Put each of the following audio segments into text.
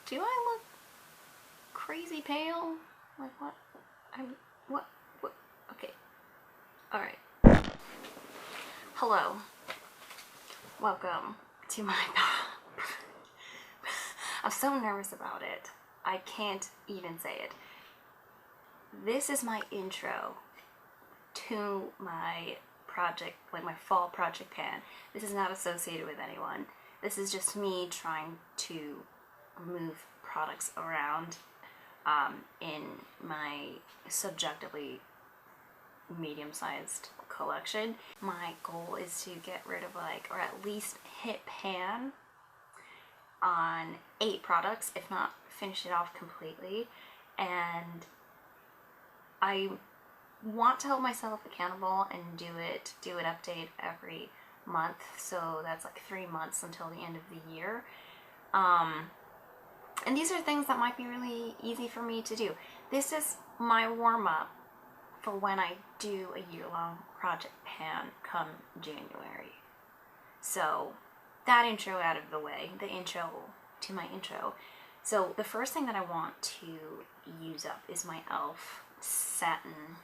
Do I look crazy pale? Like what? What? Okay. Alright. Hello. Welcome to my... I'm so nervous about it. I can't even say it. This is my intro to my project, like my fall project pan. This is not associated with anyone. This is just me trying to move products around in my subjectively medium-sized collection. My goal is to get rid of or at least hit pan on 8 products, if not finish it off completely. And I want to hold myself accountable and do an update every month, so that's like 3 months until the end of the year. And these are things that might be really easy for me to do. This is my warm-up for when I do a year-long project pan come January. So that intro out of the way, the intro to my intro. So the first thing that I want to use up is my e.l.f. satin.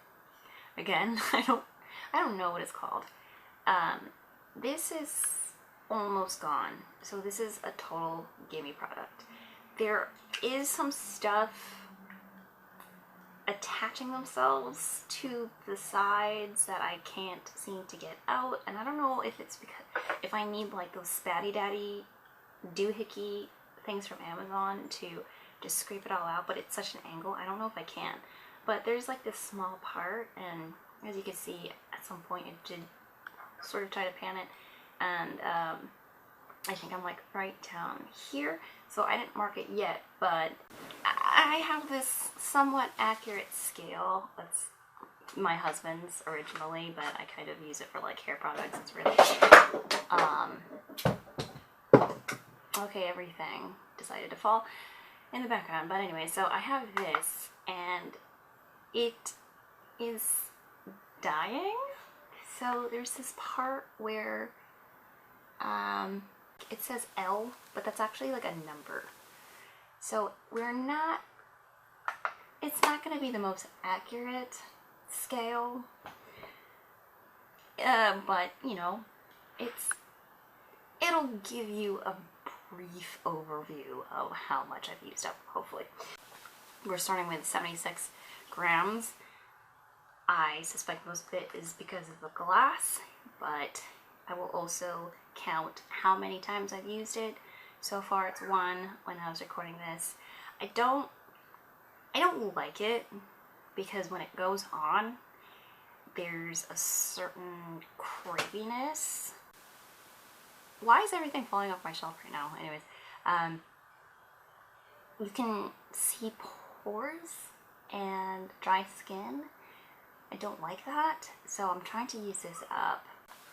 Again, I don't know what it's called. This is almost gone, so this is a total gimme product. There is some stuff attaching themselves to the sides that I can't seem to get out, and I don't know if it's because if I need like those spatty daddy doohickey things from Amazon to just scrape it all out, but it's such an angle, I don't know if I can. But there's like this small part, and as you can see, at some point it did sort of try to pan it, and I think I'm like right down here, so I didn't mark it yet, but I have this somewhat accurate scale. That's my husband's originally, but I kind of use it for like hair products. It's really okay, everything decided to fall in the background, but anyway, so I have this, and it is dying. So there's this part where it says L, but that's actually like a number. So it's not going to be the most accurate scale, but you know, it'll give you a brief overview of how much I've used up, hopefully. We're starting with 76 grams. I suspect most of it is because of the glass, but I will also count how many times I've used it. So far it's 1 when I was recording this. I don't like it because when it goes on, there's a certain craviness. Why is everything falling off my shelf right now? Anyways, you can see pores and dry skin. I don't like that, so I'm trying to use this up.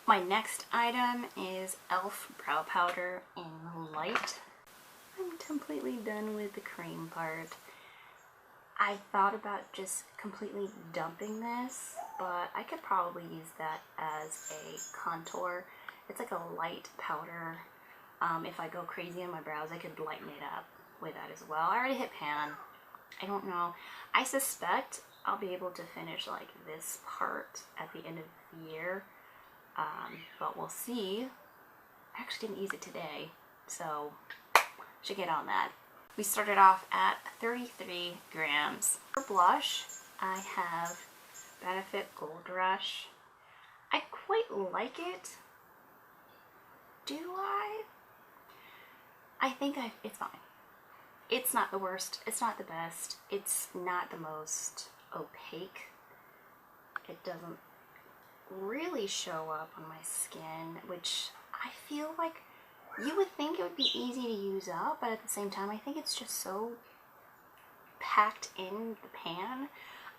My next item is e.l.f. brow powder in light. I'm completely done with the cream part. I thought about just completely dumping this, but I could probably use that as a contour. It's like a light powder. If I go crazy on my brows, I could lighten it up with that as well. I already hit pan. I don't know. I suspect I'll be able to finish like this part at the end of the year, but we'll see. I actually didn't use it today, so should get on that. We started off at 33 grams. For blush, I have Benefit Gold Rush. I quite like it. Do I? I think it's fine. It's not the worst. It's not the best. It's not the most opaque. It doesn't really show up on my skin, which I feel like you would think it would be easy to use up, but at the same time I think it's just so packed in the pan.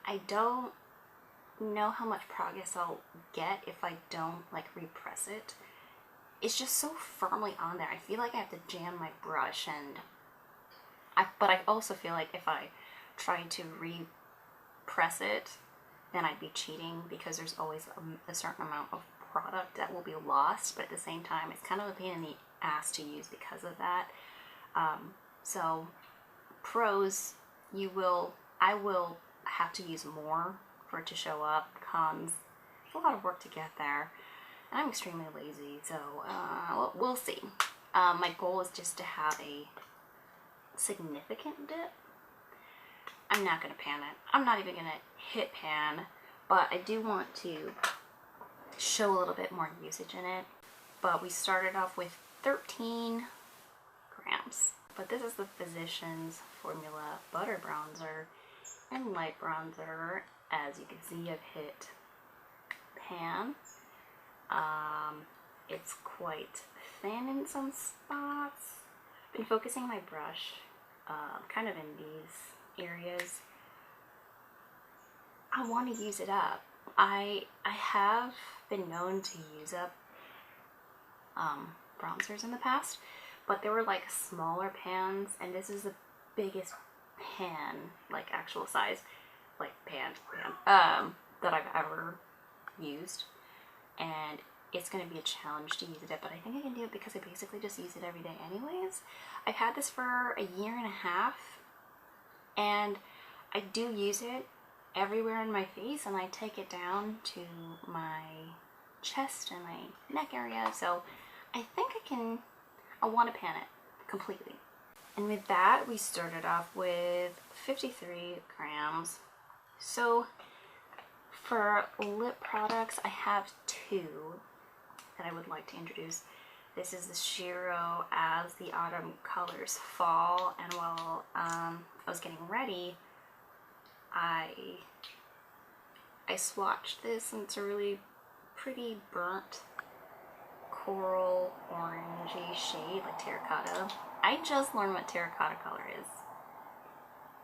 I don't know how much progress I'll get if I don't like repress it. It's just so firmly on there. I feel like I have to jam my brush, and but I also feel like if I try to repress it, then I'd be cheating, because there's always a certain amount of product that will be lost, but at the same time it's kind of a pain in the ass to use because of that. So Pros, I will have to use more for it to show up. Cons, it's a lot of work to get there. And I'm extremely lazy, so we'll see. My goal is just to have a significant dip. I'm not going to pan it. I'm not even going to hit pan, but I do want to show a little bit more usage in it. But we started off with 13 grams. But this is the Physicians Formula Butter Bronzer and Light Bronzer. As you can see, I've hit pan. It's quite thin in some spots. Been focusing my brush kind of in these areas. I want to use it up. I have been known to use up bronzers in the past, but they were like smaller pans, and this is the biggest pan, like actual size, like pan that I've ever used, and it's going to be a challenge to use it up, but I think I can do it because I basically just use it every day anyways. I've had this for a year and a half, and I do use it everywhere on my face, and I take it down to my chest and my neck area, so I think I want to pan it completely. And with that, we started off with 53 grams. So for lip products, I have two that I would like to introduce. This is the Shiro As the Autumn Colors Fall, and while I was getting ready, I swatched this, and it's a really pretty burnt coral orangey shade, like terracotta. I just learned what terracotta color is.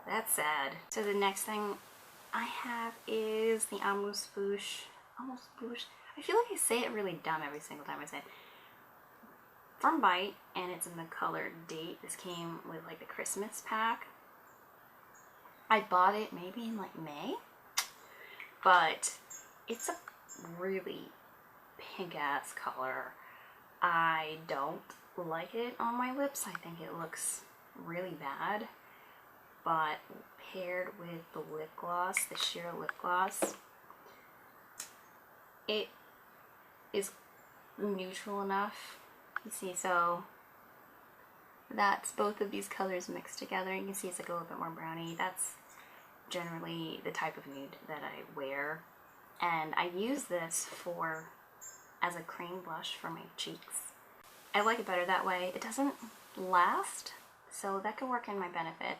That's sad. So the next thing I have is the Amuse Bouche. I feel like I say it really dumb every single time I say it. From Bite, and it's in the color Date. This came with like the Christmas pack. I bought it maybe in like May, but it's a really pink ass color. I don't like it on my lips. I think it looks really bad, but paired with the lip gloss, the sheer lip gloss, it is neutral enough. You see, so that's both of these colors mixed together. You can see it's like a little bit more browny. That's generally the type of nude that I wear, and I use this as a cream blush for my cheeks. I like it better that way. It doesn't last, so that could work in my benefit.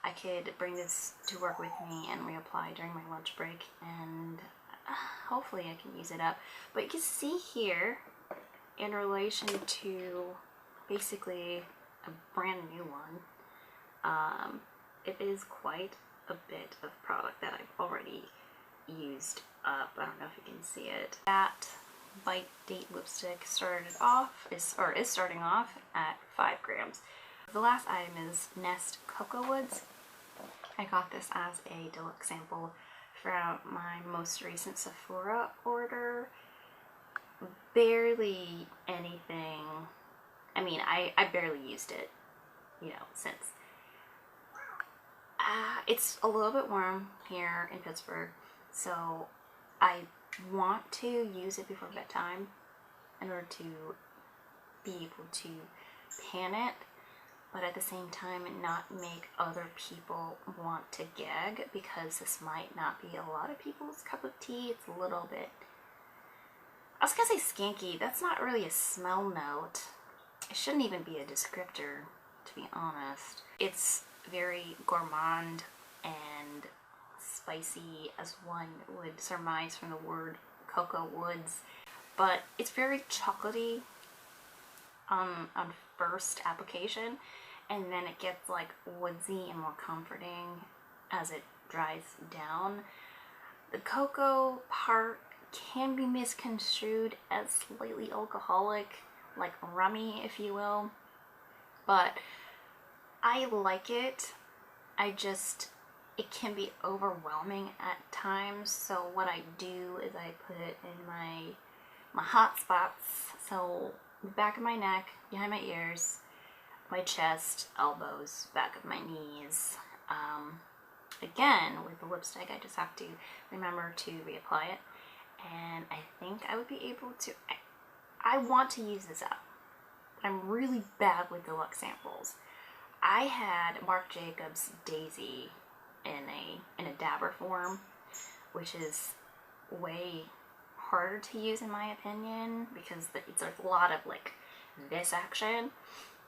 I could bring this to work with me and reapply during my lunch break, and hopefully I can use it up. But you can see here, in relation to basically a brand new one, it is quite a bit of product that I've already used up. I don't know if you can see it. That Bite Date lipstick is starting off at 5 grams. The last item is Nest Cocoa Woods. I got this as a deluxe sample from my most recent Sephora order. Barely anything. I mean, I barely used it, since. It's a little bit warm here in Pittsburgh, so I want to use it before bedtime in order to be able to pan it, but at the same time not make other people want to gag, because this might not be a lot of people's cup of tea. It's a little bit, I was gonna say skanky. That's not really a smell note. It shouldn't even be a descriptor, to be honest. It's very gourmand and spicy, as one would surmise from the word Cocoa Woods, but it's very chocolatey on first application, and then it gets like woodsy and more comforting as it dries down. The cocoa part can be misconstrued as slightly alcoholic, like rummy, if you will, but I like it. It can be overwhelming at times, so what I do is I put it in my hot spots, so the back of my neck, behind my ears, my chest, elbows, back of my knees. Again, with the lipstick, I just have to remember to reapply it. And I think I would be able to, I want to use this up. I'm really bad with deluxe samples. I had Marc Jacobs Daisy in a dabber form, which is way harder to use in my opinion because it's a lot of like this action.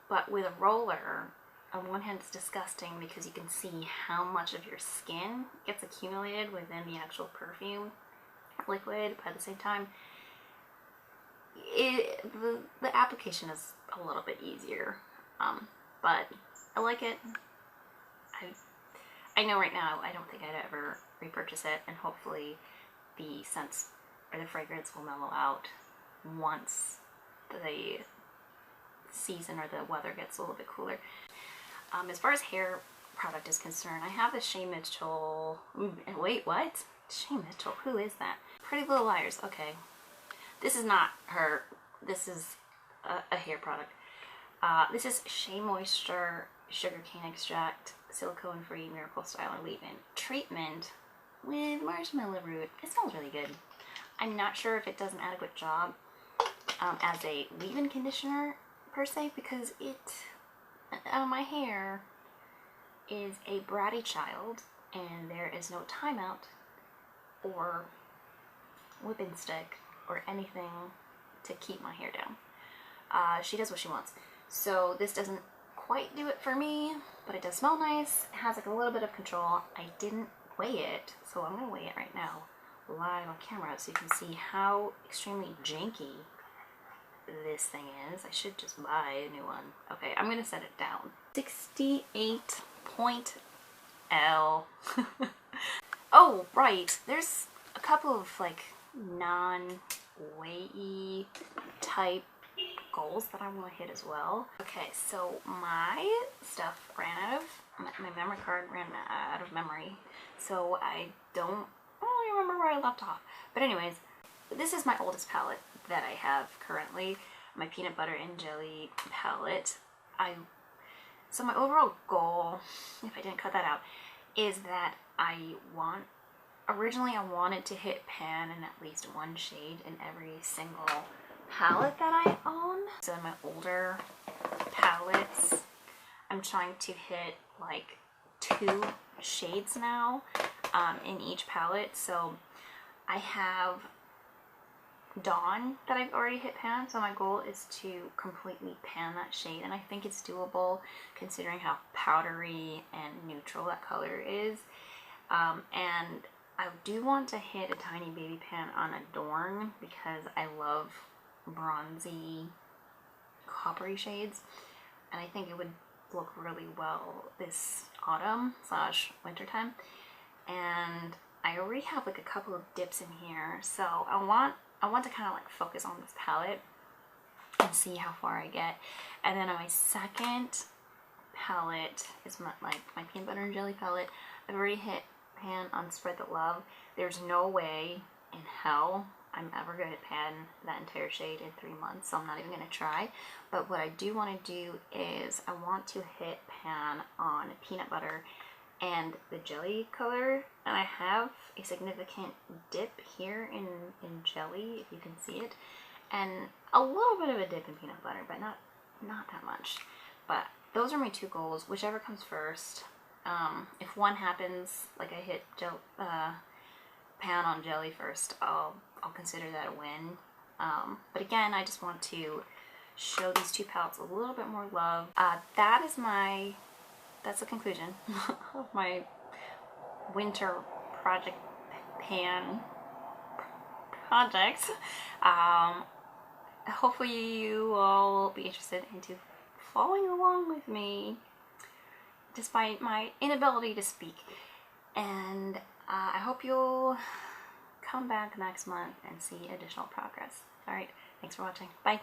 But with a roller, on one hand it's disgusting because you can see how much of your skin gets accumulated within the actual perfume liquid, but at the same time the application is a little bit easier, but I like it. I know right now I don't think I'd ever repurchase it, and hopefully the scents or the fragrance will mellow out once the season or the weather gets a little bit cooler. As far as hair product is concerned, I have the Shea Mitchell, wait, what? Shea Mitchell, who is that? Pretty Little Liars, okay. This is not her, this is a hair product. This is Shea Moisture Sugarcane Extract, Silicone Free Miracle Styler Leave-In Treatment with Marshmallow Root. It smells really good. I'm not sure if it does an adequate job as a leave-in conditioner per se, because my hair is a bratty child and there is no timeout or whipping stick or anything to keep my hair down. She does what she wants. So this doesn't quite do it for me, but it does smell nice. It has like a little bit of control. I didn't weigh it, so I'm gonna weigh it right now live on camera so you can see how extremely janky this thing is. I should just buy a new one. Okay, I'm gonna set it down. 68.L. Oh, right. There's a couple of like non-weighty type goals that I want to hit as well. Okay, so my stuff ran out of, my memory card ran out of memory, so I don't really remember where I left off. But anyways, this is my oldest palette that I have currently, my peanut butter and jelly palette. So my overall goal, if I didn't cut that out, is that originally I wanted to hit pan in at least one shade in every single palette that I own. So in my older palettes, I'm trying to hit like 2 shades now in each palette. So I have Dawn that I've already hit pan, so my goal is to completely pan that shade, and I think it's doable considering how powdery and neutral that color is. And I do want to hit a tiny baby pan on Adorn because I love bronzy coppery shades, and I think it would look really well this autumn / winter time. And I already have like a couple of dips in here, so I want to kind of like focus on this palette and see how far I get. And then on my second palette is my peanut butter and jelly palette. I've already hit pan on Spread the Love. There's no way in hell I'm ever going to pan that entire shade in 3 months, so I'm not even going to try. But what I do want to do is I want to hit pan on peanut butter and the jelly color, and I have a significant dip here in jelly, if you can see it, and a little bit of a dip in peanut butter, but not that much. But those are my 2 goals, whichever comes first. If one happens, like I hit pan on jelly first, I'll consider that a win. But again, I just want to show these 2 palettes a little bit more love. That's the conclusion of my winter project pan projects. Hopefully you all will be interested into following along with me despite my inability to speak. And I hope you'll come back next month and see additional progress. Alright, thanks for watching. Bye!